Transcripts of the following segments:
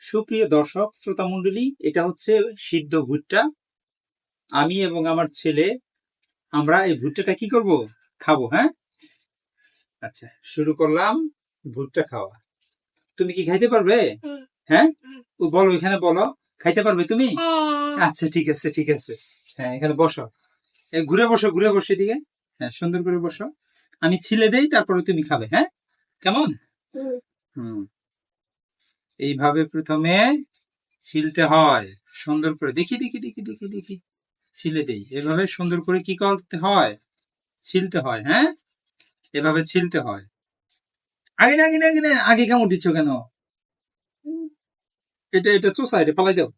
সুপ্রিয় দর্শক শ্রোতা মণ্ডলী, এটা হচ্ছে সিদ্ধ ভুট্টা। আমি এবং আমার ছেলে আমরা এই ভুট্টাটা কি করব, খাবো। হ্যাঁ, আচ্ছা শুরু করলাম ভুট্টা খাওয়া। তুমি কি খাইতে পারবে? হ্যাঁ, বলো, এখানে বলো, খাইতে পারবে তুমি? আচ্ছা ঠিক আছে ঠিক আছে। হ্যাঁ, এখানে বসো, ঘুরে বসো, ঘুরে বসো এদিকে। হ্যাঁ, সুন্দর করে বসো। আমি ছিলে দেই, তারপরে তুমি খাবে। হ্যাঁ, কেমন? হুম, এইভাবে প্রথমে ছিলতে হয় সুন্দর করে। দেখি দেখি দেখি দেখি দেখি, ছিলে দেই এভাবে সুন্দর করে। কি করতে হয়? ছিলতে হয়। হ্যাঁ, এভাবে ছিলতে হয়। আগে না, আগে না, আগে না, আগে কামড় দিচ্ছ কেন? এটা এটা চোষা, এটা ফালাই দাও,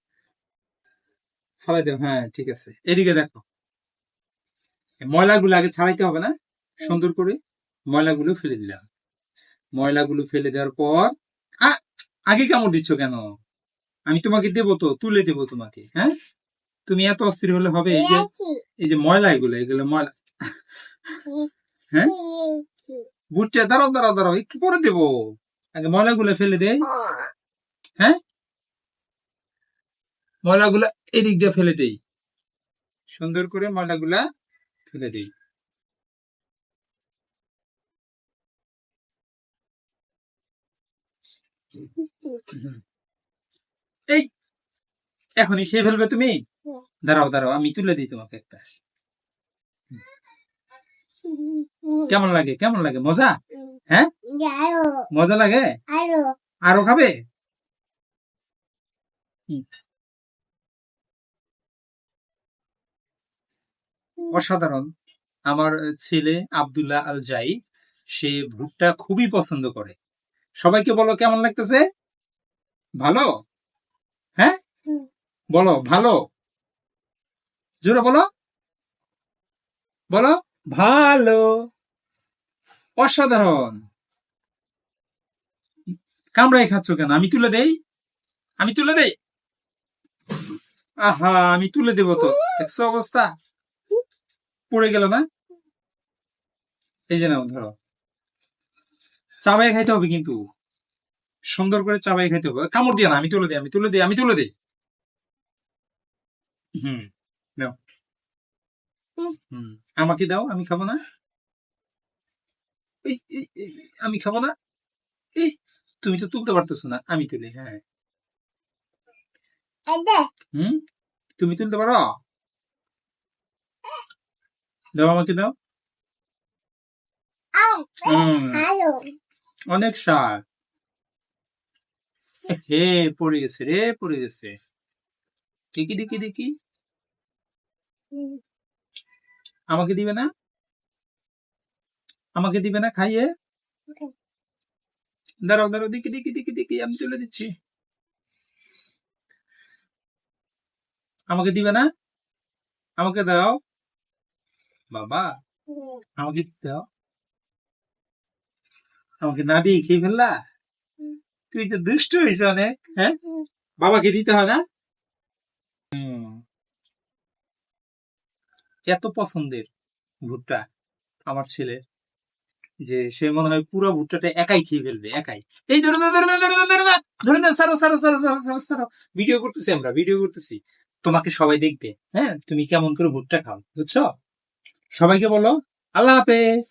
ফালাই দাও। হ্যাঁ ঠিক আছে, এদিকে দেখো। ময়লাগুলো আগে ছাড়াইতে হবে না? সুন্দর করে ময়লাগুলো ফেলে দিলাম। ময়লাগুলো ফেলে দেওয়ার পর আগে কামড় দিচ্ছ কেন? আমি তোমাকে দেবো তো, তুলে দেবো তোমাকে। হ্যাঁ, তুমি এত অস্থির হলে হবে? এই যে ময়লা, এগুলো এগুলো ময়লা। হ্যাঁ, ভুট্টা দাঁড়াও দাঁড়াও দাঁড়াও, একটু পরে দেবো, আগে ময়লাগুলো ফেলে দেই। হ্যাঁ, ময়লাগুলা এদিক দিয়ে ফেলে দেই, সুন্দর করে ময়লাগুলা ফেলে দেই। এই এখনই খেয়ে ফেলবে তুমি? দাঁড়াও দাঁড়াও, আমি তুলে দিই তোমাকে একটা। কেমন লাগে, কেমন লাগে? মজা? হ্যাঁ, মজা লাগে? আরো খাবে? অসাধারণ। আমার ছেলে আব্দুল্লাহ আল জাই, সে ভুট্টা খুবই পছন্দ করে। সবাইকে বলো কেমন লাগতেছে? ভালো? হ্যাঁ, বলো ভালো, জোরে বলো, বলো ভালো। অসাধারণ। কামড়াই খাচ্ছ কেন? আমি তুলে দেই, আমি তুলে দেই। আহা, আমি তুলে দেবো তো। দেখছো অবস্থা, পড়ে গেল না? এই যে নাও, ধরো। চাবাই খাইতে হবে কিন্তু, সুন্দর করে চাবাই খাইতে হবে। কামড় দিয়ে না, আমি তুলে দিই, আমি তুলে দিই, আমি তুলে দিই। হুম, নাও। হুম, আমাকে দাও, আমি খাবো না। আমি খাবো না। এই, তুমি তো তুলতে পারতেছো না, আমি তুলি। হ্যাঁ, হুম, তুমি তুলতে পারো? দাও, আমাকে দাও। অনেক স্বাদ। হে, পড়ে গেছে রে, পড়ে গেছে। দেখি দেখি দেখি, আমাকে দিবে না? আমাকে দিবে না খাইয়ে? দাঁড়াও দাঁড়াও, দেখি দেখি দেখি দেখি, আমি তুলে দিচ্ছি। আমাকে দিবে না? আমাকে দাও বাবা, আমাকে দাও। আমাকে না দিয়ে খেয়ে ফেললা? তুই তো দুষ্ট হয়েছ অনেক। হ্যাঁ, বাবাকে দিতে হয় না? এত পছন্দের ভুট্টা আমার ছেলে, যে সে মনে হয় পুরো ভুট্টাটা একাই খেয়ে ফেলবে, একাই। এই ধরে না, ধরে না, ধরে না, ধরে না, ধরে না, সারো সারো সারো সারো সারো সারো। ভিডিও করতেছি, আমরা ভিডিও করতেছি, তোমাকে সবাই দেখবে। হ্যাঁ, তুমি কেমন করে ভুট্টা খাও, বুঝছো? সবাইকে বলো আল্লাহ হাফেজ,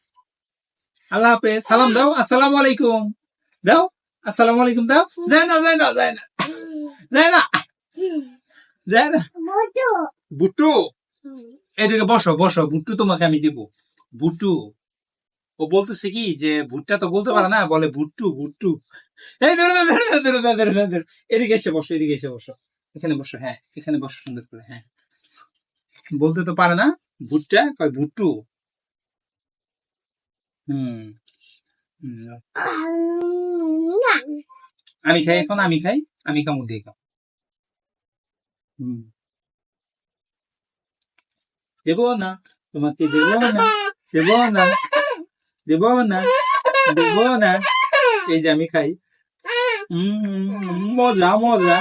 আল্লাহ হাফেজ। সালাম দাও, আসসালামু আলাইকুম দাও, আসসালামু আলাইকুম দাও। যায় না, যায় না, যায় না, যায় না, যায় না। বুট্টু, এদিকে বসো বসো, বুট্টু তোমাকে আমি দিব। বুট্টু, ও বলতেছে কি যে ভুট্টা তো বলতে পারে না, বলে ভুট্টু ভুট্টু। এই ধরে না, ধরে না, ধরে না, ধরে না, ধরে। এদিকে এসে বসো, এদিকে এসে বসো, এখানে বসো। হ্যাঁ, এখানে বসো সুন্দর করে। হ্যাঁ, বলতে তো পারে না, ভুট্টা কয় ভুট্টু। হুম, আমি খাই এখন, আমি খাই, আমি কামড় দিয়ে খাও। হুম, দেবো না, তোমাকে দেবো না, দেবো না, দেবো না, দেবো না। এই যে আমি খাই। মজা মজা।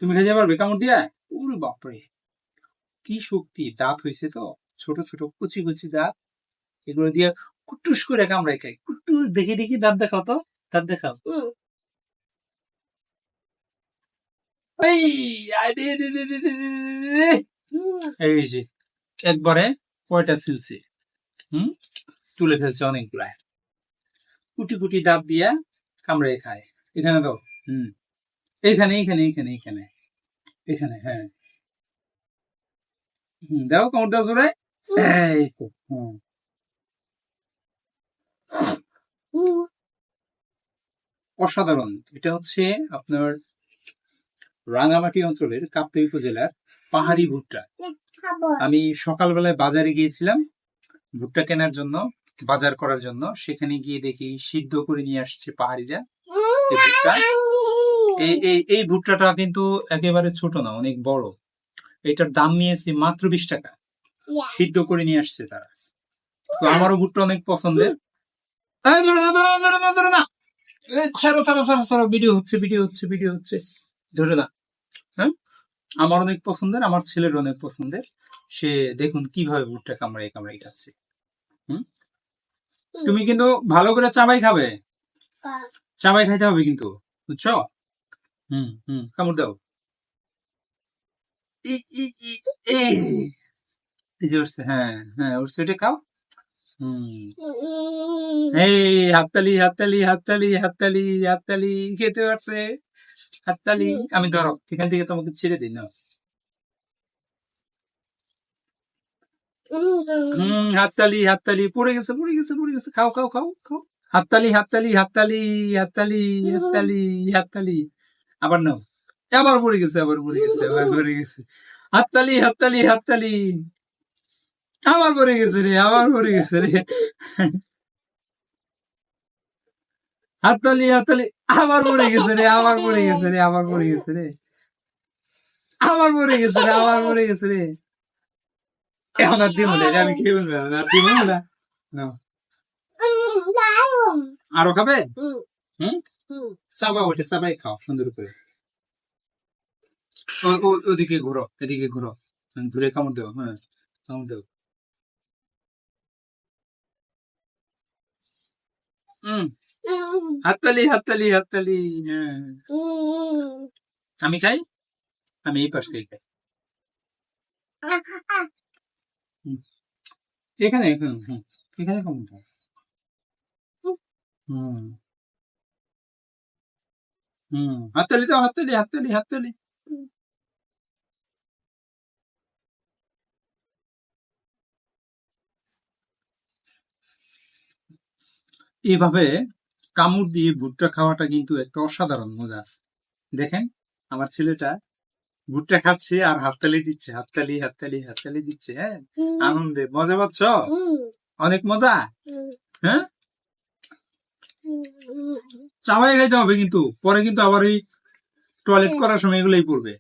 তুমি খাইতে পারবে কামড় দিয়া? ওরে বাপরে, কি শক্তি! দাঁত হয়েছে তো, ছোট ছোট কুচি কুচি দাঁত, এগুলো দিয়ে কুটুস করে কামড়াই খাই। কুটুস, দেখি দেখি দাঁত দেখাও তো, দাঁত দেখাও। এই আরে রে রে রে রে রে। এই যে একবারে কয়টা ছিলছে, তুলে ফেলছে অনেকগুলা, কুটি কুটি দাঁত দিয়া কামড়ে খায়। এখানে দাও, এইখানে এইখানে এইখানে এইখানে এখানে, হ্যাঁ দাও কামড় দাও জোরে। এই তো অসাধারণ। এটা হচ্ছে আপনার রাঙামাটি অঞ্চলের কাপ্তাই উপজেলার পাহাড়ি ভুট্টা। আমি সকালবেলায় বাজারে গিয়েছিলাম ভুট্টা কেনার জন্য, বাজার করার জন্য। সেখানে গিয়ে দেখি সিদ্ধ করে নিয়ে আসছে পাহাড়িরা এই ভুট্টা। এই ভুট্টাটা কিন্তু একেবারে ছোট না, অনেক বড়। এটার দাম নিয়েছে মাত্র 20 টাকা, সিদ্ধ করে নিয়ে আসছে তারা। তো আমারও ভুট্টা অনেক পছন্দের। ভিডিও হচ্ছে ভিডিও হচ্ছে ভিডিও হচ্ছে, ধরে না। হ্যাঁ, আমার অনেক পছন্দের, আমার ছেলের অনেক পছন্দের। সে দেখুন কিভাবে ভুট্টা কামড়াই কামড়াই খাচ্ছে। তুমি কিন্তু ভালো করে চাবাই খাবে, চাবাই খাইতে হবে কিন্তু, বুঝছো? কামড় দাও। এই যে উঠছে, হ্যাঁ হ্যাঁ উঠছে, এটা খাও। এই হাততালি হাততালি হাততালি হাততালি হাততালি, খেতে পারছে, হাততালি। আমি ধরো এখান থেকে তোমাকে ছেড়ে দিই না। হাততালি হাততালি, পড়ে গেছে পড়ে গেছে পড়ে গেছে, খাও খাও খাও খাও। হাততালি হাততালি হাততালি হাততালি হাততালি হাততালি, আবার নাও। আবার পড়ে গেছে আবার পড়ে গেছে আবার পড়ে গেছে। হাততালি হাততালি হাততালি, আবার পড়ে গেছে রে, আবার পড়ে গেছে রে। হাততালি হাততালি, আবার পড়ে গেছে রে, আবার পড়ে গেছে রে, আবার পড়ে গেছে রে, আবার পড়ে গেছে রে, আবার পড়ে গেছে রে। এখন আর দিব না, আমি খেয়ে বলবো আর দিব না। নাও। আরো খাবে? চাবা, ওইটা চাবাই খাও সুন্দর করে। ওদিকে ঘুরো, এদিকে ঘুরো, ঘুরে কামড় দেও, হ্যাঁ কামড় দেও। হাততালি হাততালি হাততালি, হ্যাঁ। আমি খাই, আমি এই পাশ থেকে খাই। এখানে এখানে, এখানে কামড় দাও। হাততালি দাও, হাততালি হাততালি হাততালি। এইভাবে কামড় দিয়ে ভুট্টা খাওয়াটা কিন্তু একটা অসাধারণ মজা আছে। দেখেন আমার ছেলেটা ভুট্টা খাচ্ছে আর হাততালি দিচ্ছে, হাততালি হাততালি হাততালি দিচ্ছে, হ্যাঁ আনন্দে। মজা পাচ্ছ? অনেক মজা। হ্যাঁ, চাবাই খাইতে হবে কিন্তু, পরে কিন্তু আবার ওই টয়লেট করার সময় এগুলোই পড়বে।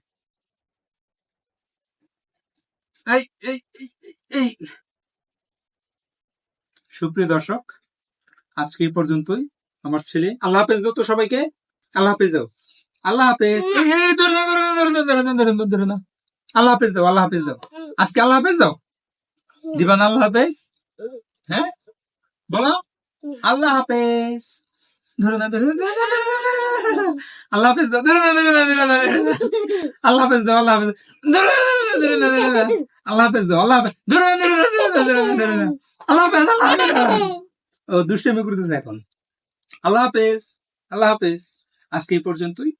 এই এই এই সুপ্রিয় দর্শক, আজকে এই পর্যন্তই। আমার ছেলে, আল্লাহ হাফেজ দাও তো সবাইকে, আল্লাহ হাফেজ দাও, আল্লাহ হাফেজ। আল্লাহ হাফেজ দাও, আল্লাহ হাফেজ দাও, আজকে আল্লাহ হাফেজ দাও, দিবা না আল্লাহ হাফেজ? হ্যাঁ বলো, আল্লাহ হাফেজ। ধরো না ধরো না, আল্লাহ হাফেজ দাও, ধরো না ধরো না ধরো না, আল্লাহ হাফেজ দাও, আল্লাহ হাফেজ, ধরো না ধরো না ধরো না, আল্লাহ হাফেজ দাও, আল্লাহ হাফেজ, ধরো না ধরো না ধরো না ধরো না, আল্লাহ হাফেজ আল্লাহ হাফেজ। ও দুষ্টামি করতেছে এখন। আল্লাহ হাফেজ, আল্লাহ হাফেজ, আজকে এই পর্যন্তই।